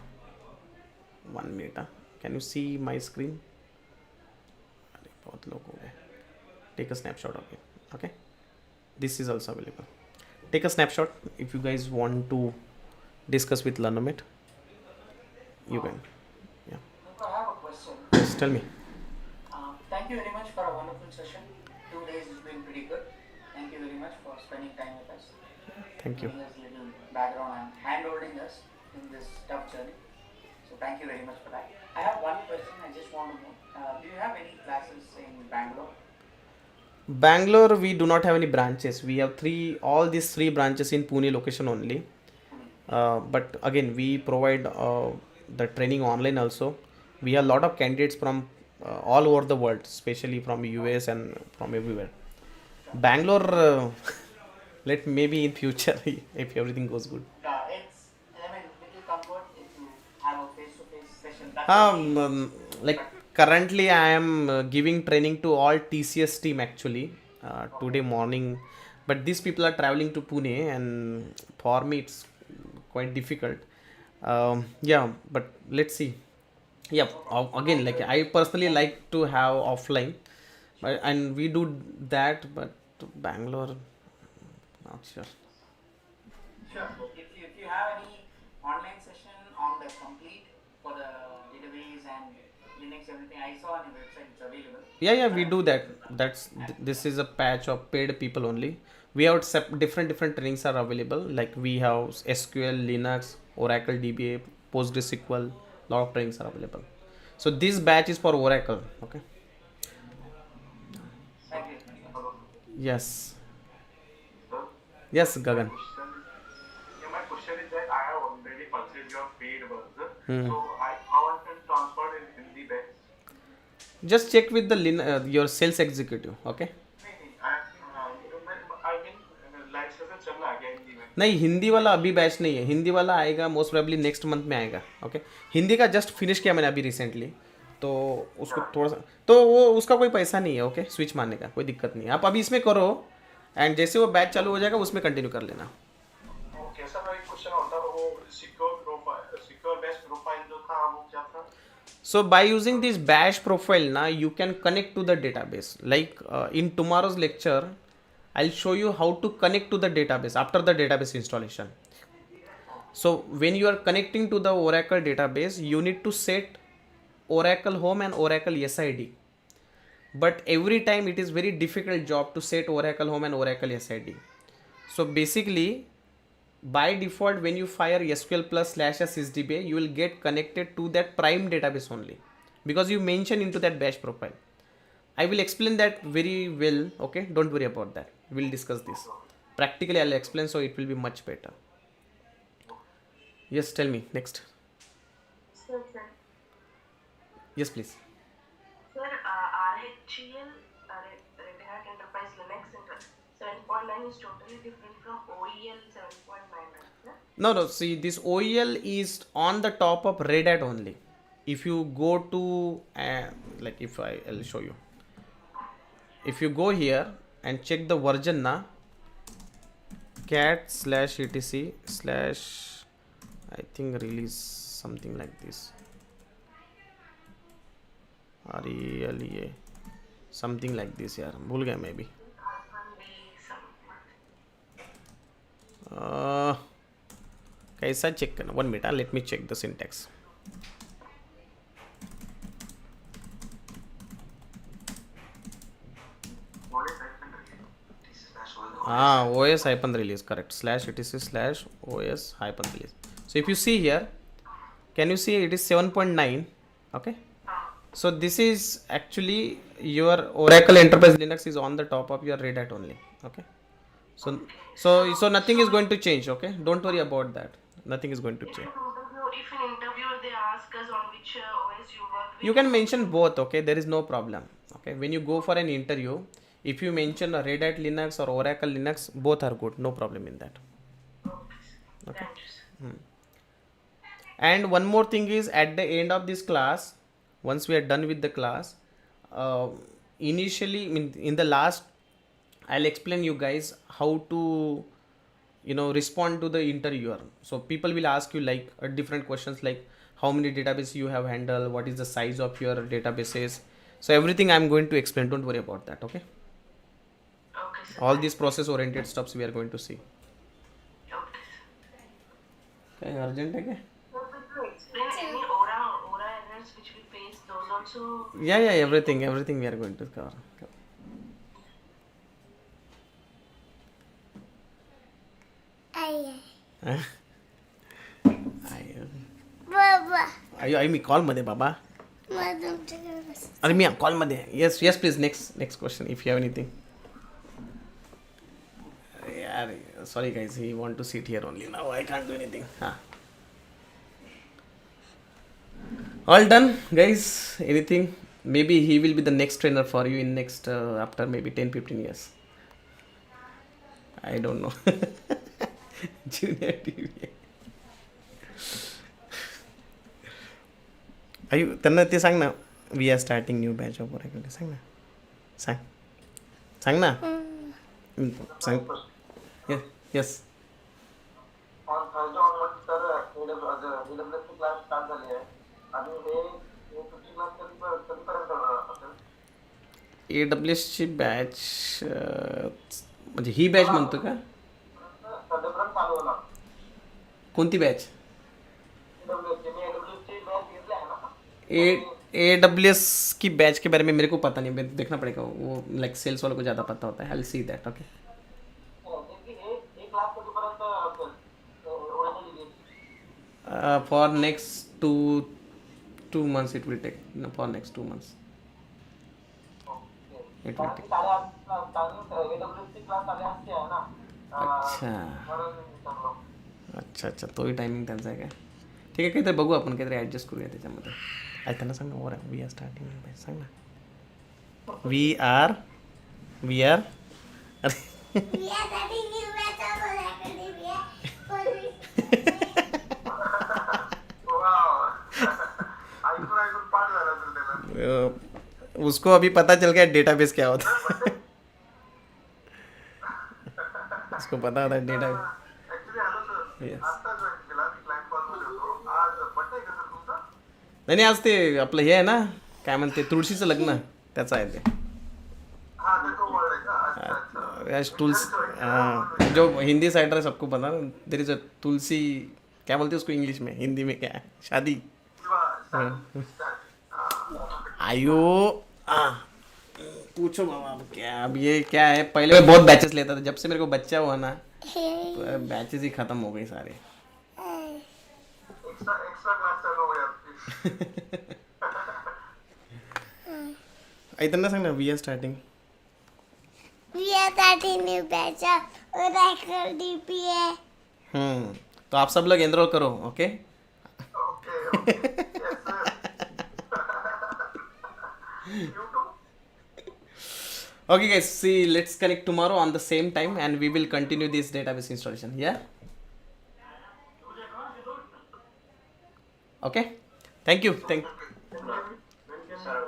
1 minute. Can you see my screen? Take a snapshot of it. Okay. This is also available. Take a snapshot if you guys want to discuss with Learnomet. You can. Yeah. I have a question. Yes, tell me. Thank you very much for a wonderful session. 2 days has been pretty good. Thank you very much for spending time with us. Thank you. Giving us a little background and hand-holding us in this tough journey. So thank you very much for that. I have one question I just want to know. Do you have any classes in Bangalore? Bangalore, we do not have any branches. We have all these three branches in Pune location only. But again, we provide the training online also. We have a lot of candidates from all over the world, especially from US and from everywhere. Bangalore, let maybe in future if everything goes good. Little comfort if you have a face-to-face session. That's like currently I am giving training to all TCS team actually today morning, but these people are traveling to Pune and for me it's quite difficult. Yeah, but let's see. Yeah, again, like I personally like to have offline, but and we do that, but Bangalore, not sure. Sure. If you have any online session on the complete for the database and Linux everything, I saw on your website it's available. Yeah, we do that. This is a patch of paid people only. We have different trainings are available. Like we have SQL, Linux, Oracle DBA, PostgreSQL. Lot of trainings are available. So this batch is for Oracle. Okay. Thank you. Yes. Yes, Gagan. My question is that I have already purchased your paid version, so how I can transfer in Hindi batch? Just check with the your sales executive. Okay. नहीं, I mean, live session चल रहा है क्या हिंदी में? नहीं, हिंदी वाला अभी batch नहीं है, हिंदी वाला आएगा मोस्ट प्रोबेबली नेक्स्ट मंथ में आएगा. ओके, हिंदी का जस्ट फिनिश किया मैंने अभी रिसेंटली, तो उसको थोड़ा सा, तो वो उसका कोई पैसा नहीं है. ओके, स्विच मारने का कोई दिक्कत नहीं है, आप अभी इसमें करो एंड जैसे वो बैच चालू हो जाएगा उसमें कंटिन्यू कर लेना. ओके सर, मेरा एक क्वेश्चन होता है, वो सिक्योर बेस प्रोफाइल जो था वो क्या था? So by using this bash profile now you can connect to the database. Like in tomorrow's lecture I'll show you how to connect to the database after the database installation. So when you are connecting to the Oracle database you need to set Oracle home and Oracle SID. But every time it is very difficult job to set Oracle home and Oracle SID. So basically by default when you fire SQL plus /sysdba you will get connected to that prime database only because you mention into that bash profile. I will explain that very well. Okay, don't worry about that, we'll discuss this practically. I'll explain so it will be much better. Yes, tell me next. Sir, sir. Yes please. Sir, RHEL, Red Hat Enterprise Linux 7.9 is totally different from OEL 7.9, right, sir? No, see, this OEL is on the top of Red Hat only. If you go to like if I'll show you, if you go here and check the version na, cat/etc/ I think release something like this, RELEA something like this यार, भूल गया मैं भी. कैसा check करना, 1 minute, let me check the syntax. हाँ, OS-release, correct, /etc/OS-release. So if you see here, can you see it is 7.9. okay, so this is actually your Oracle Enterprise Linux is on the top of your Red Hat only. Okay, so nothing is going to change. Okay, don't worry about that, nothing is going to change. If in interview they ask us on which OS you work with, You can mention both. Okay, there is no problem. Okay, when you go for an interview, if you mention a Red Hat Linux or Oracle Linux, both are good, no problem in that. Okay. thank you, sir. And one more thing is, at the end of this class, once we are done with the class, initially in the last I'll explain you guys how to respond to the interviewer. So people will ask you like different questions like how many databases you have handled, what is the size of your databases. So everything I'm going to explain, don't worry about that. Okay, Okay, sir. all these process oriented stuffs we are going to see. Okay, sir. Okay, urgent hai kya? Sir, could you explain any Aura errors which we face? Those also. Yeah, everything we are going to cover. Baba I me call मध्ये बाबा. अरे मी call मध्ये. yes please, next question if you have anything. यार sorry guys, he want to sit here only, now I can't do anything. All done guys, anything? Maybe he will be the next trainer for you in next after maybe 10-15 years, I don't know. Junior DBA. त्यांना ते सांग ना, we are starting new batch of Oracle. सांग ना, सांग ना. सांग. Yes. On Thursday onward sir AWS ची क्लास स्टार्ट झाली आहे आणि हे तुमची क्लास कधीपर्यंत असेल? AWS ची बॅच म्हणजे ही बॅच म्हणतो का? सध्यापर्यंत चालू होणार. कोणती बॅच? AWS ची बॅच घेतली आहे ना? AWS की बैच के बारे में मेरे को पता नहीं, देखना पड़ेगा, वो लाइक सेल्स वालों को ज़्यादा पता होता है. I will see that. Okay, for next 2 months it will take. No, for next 2 months it will take. अच्छा तोही टायमिंग त्यांचा आहे काय? ठीक आहे, काहीतरी बघू आपण, काहीतरी ॲडजस्ट करूया त्याच्यामध्ये. आई त्यांना सांग ना, वी आर स्टार्टिंग, सांग ना. We are We are starting new batch of Oracle DBA. उसको अभी पता चल गया डेटाबेस क्या होता है। उसको पता होता है data. Actually hello sir, yes. आता जॉईन केला मी, क्लायंट कॉलमध्ये होतो. आज बर्थडे का सर तुमचा? नाही नाही, आज ते आपलं हे आहे ना, काय म्हणते, तुळशीचं लग्न, त्याचं आहे ते. हा ते तो वर्ड आहे का? अच्छा अच्छा. यस, तुलसी, जो हिंदी साइड रहा सबको पता ना, देर इज अ तुलसी, क्या बोलते हैं उसको इंग्लिश में, हिंदी में क्या है, शादी. आयो, पूछो बाबा अब क्या, अब ये क्या है, पहले मैं बहुत बैचेस लेता था, जब से मेरे को बच्चा हुआ ना तो बैचेस ही खत्म हो गई सारे. एक्स्ट्रा एक्स्ट्रा क्लास चालू हो गया आपकी. इतना सांग ना, we are starting. We are starting new batch of Oracle DBA. तो आप सब लोग एनरोल करो, okay. Okay okay. Yes sir. YouTube. Okay guys, see, let's connect tomorrow on the same time and we will continue this database installation. Yeah, okay, thank you. Sir, I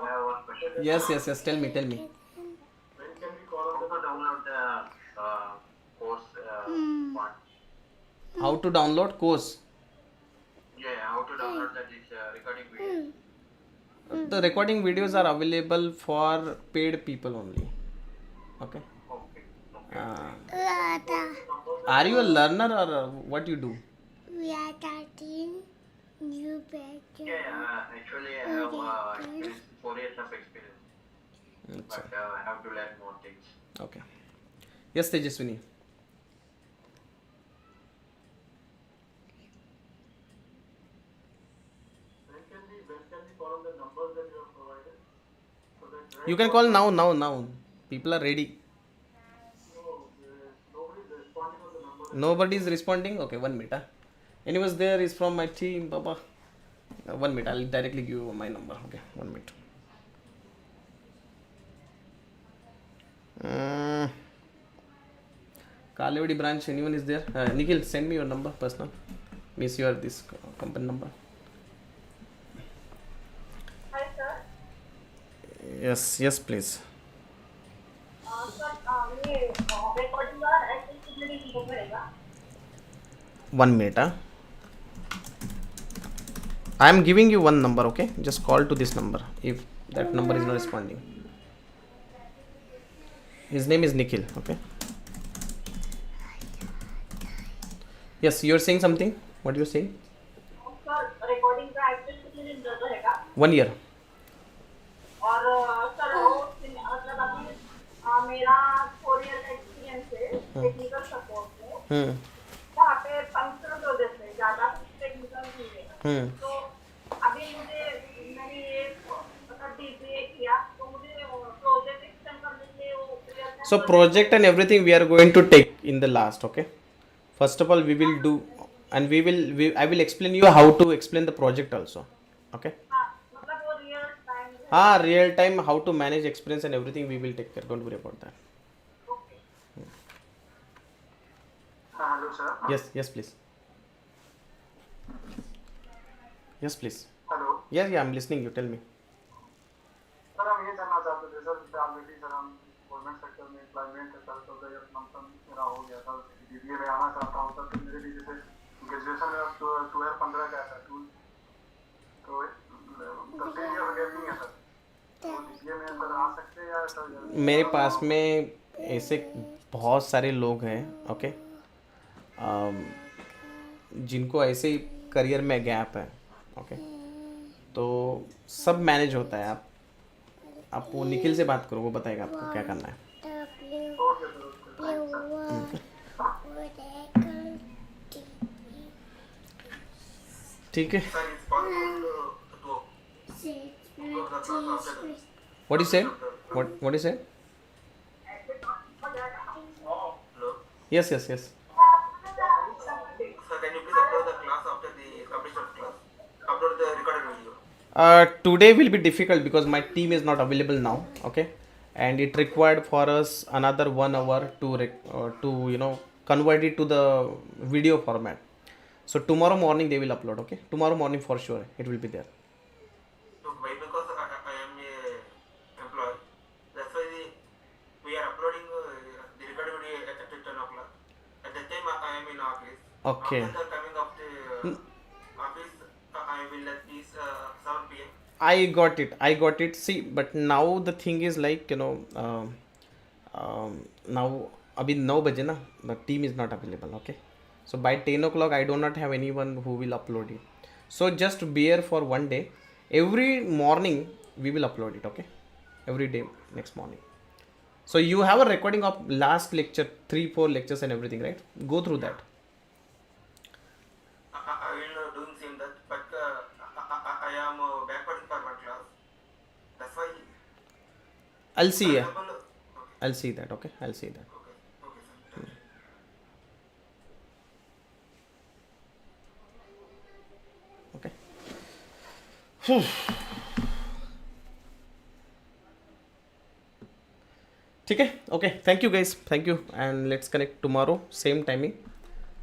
have one question. Yes, tell me. When can we call on the download the course part? How to download course? Yeah, how to download that is recording video. The recording videos are available for paid people only, okay. Okay. Lata. Are you a learner or what you do? We are starting new batch. Yeah, actually I have experience, 4 years of experience, but I have to learn more things. Okay. Yes, Tejaswini. When can we call on the numbers that you have provided? So that You can call now. People are ready. nobody is responding on the number. Nobody is responding. Okay, 1 minute. Anyways, there is from my team, Baba. 1 minute. I'll directly give you my number. Okay, 1 minute. Kalevadi branch. Anyone is there? Nikhil, send me your number, personal. Means your this company number. Hi, sir. Yes, please. Sir ये recording का access कितने दिन को पड़ेगा? 1 minute. I am giving you one number. Okay, just call to this number if that number is not responding. His name is Nikhil. Okay. Yes, you're saying something. What you're saying? Sir recording का access कितने दिन तक रहेगा? 1 year. और sir वो मतलब अभी मेरा 4 year का experience है technical support में. वहाँ पे 15 प्रोजेक्ट है, ज़्यादा टेक्निकल नहीं है. तो अभी मैंने ये मतलब DBA किया, तो मुझे प्रोजेक्ट एक्सटेंड करने के लिए वो So project and everything we are going to take in the last. Okay. First of all, we will do, and I will explain you how to explain the project also. Okay. मतलब वो real time Real time, how to manage experience and everything we will take care. Don't worry about that. Hello sir. Yes, please. Yes, please. Hello. Yeah, I'm listening. You tell me. Sir हम ये जानना चाहते थे sir, जैसे already sir हम government sector में employment है sir, तो जब मतलब मेरा हो गया था, DBA में आना चाहता हूँ सर, तो मेरे लिए जैसे ग्रेजुएशन में अब 2015 का था टूल, तो 10 इयर्स गैप नहीं है सर, तो DBA में सर आ सकते हैं या सर? मेरे पास में ऐसे बहुत सारे लोग हैं, ओके, जिनको ऐसे ही करियर में गैप है, ओके, तो सब मैनेज होता है. आप वो निखिल से बात करो, वो बताएगा आपको क्या करना है. ठीक है. What you say? What you say? Yes. Sir, can you please upload the class after the completion of class? Upload the recorded video. Today will be difficult because my team is not available now, okay, and it required for us another 1 hour to convert it to the video format. So tomorrow morning they will upload. Okay, tomorrow morning for sure it will be there. So why? Because I am a Okay. After the coming of the office, I will let this 7 p.m. I got it. I got it. See, but now the thing is like, now अभी 9 बजे ना, the team is not available. Okay, so by 10 o'clock I do not have anyone who will upload it. So just bear for one day. Every morning we will upload it. Okay, every day next morning. So you have a recording of last lecture, 3-4 lectures and everything, right? Go through that. I will doing same that, but I am backward in forward class. That's why. I'll see. For Yeah, example, I'll see that. Okay, I'll see that. okay, sir. Okay. ठीक है. Okay, thank you guys, thank you, and let's connect tomorrow same timing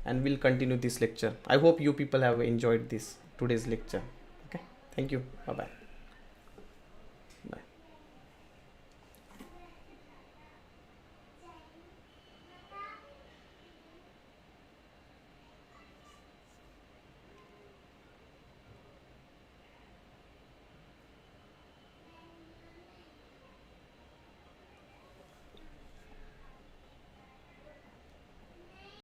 and we'll continue this lecture. I hope you people have enjoyed this today's lecture. Okay, thank you, bye bye.